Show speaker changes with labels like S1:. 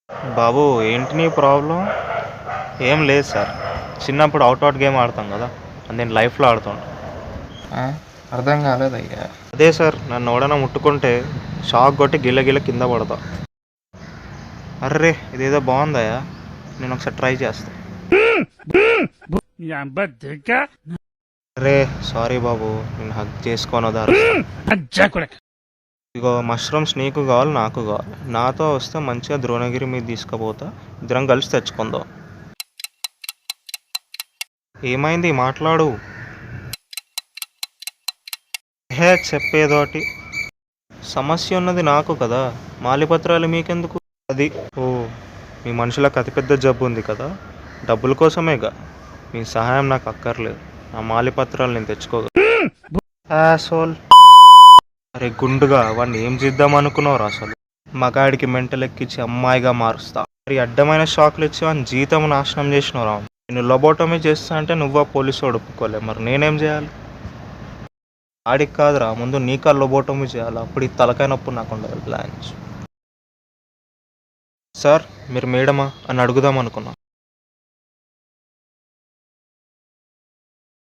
S1: బాబు ఏంటి నీ ప్రాబ్లం? ఏం లేదు సార్. చిన్నప్పుడు అవుట్ గేమ్ ఆడతాం కదా, అది నేను లైఫ్లో ఆడుతాను.
S2: ఆ? అర్థం కాలేదయ్యా.
S1: అదే సార్, నన్ను ఎవడైనా ముట్టుకుంటే షాక్ కొట్టి గిల్ల గిల్ల కింద పడతా. అర్రే ఇదేదో బాగుందయ్యా, నేను ఒకసారి ట్రై చేస్తా. అరే సారీ బాబు, నేను హగ్ చేసుకోను దారు. ఇగో మష్రూమ్స్ నీకు కావాలి, నాకు కావాలి. నాతో వస్తే మంచిగా ద్రోణగిరి మీద తీసుకుపోతా, ఇద్దరం కలిసి తెచ్చుకుందాం. ఏమైంది, మాట్లాడు. హే చెప్పేదోటి. సమస్య ఉన్నది నాకు కదా, మాలిపత్రాలు మీకెందుకు? అది ఓ, మీ మనుషులకు అతిపెద్ద జబ్బు ఉంది కదా, డబ్బుల కోసమేగా. మీ సహాయం నాకు అక్కర్లేదు, నా మాలిపత్రాలు నేను తెచ్చుకోగలను. సోల్. అరే గుండుగా, వాడిని ఏం చేద్దాం అనుకున్నావు అసలు? మగాడికి మెంటల్ ఎక్కించి అమ్మాయిగా మారుస్తా. మరి అడ్డమైన షాక్లు ఇచ్చి వాని జీతం నాశనం చేసినవరా. నేను లోబోటమీ చేస్తా అంటే నువ్వు పోలీసు ఒప్పుకోలే, మరి నేనేం చేయాలి? ఆడికి కాదురా, ముందు నీకా లోబోటమీ చేయాలి, అప్పుడు ఈ తలకాయ నొప్పి నాకు ఉండదు. ప్లాన్స్ సార్, మీరు మేడమా అని అడుగుదాం అనుకున్నా.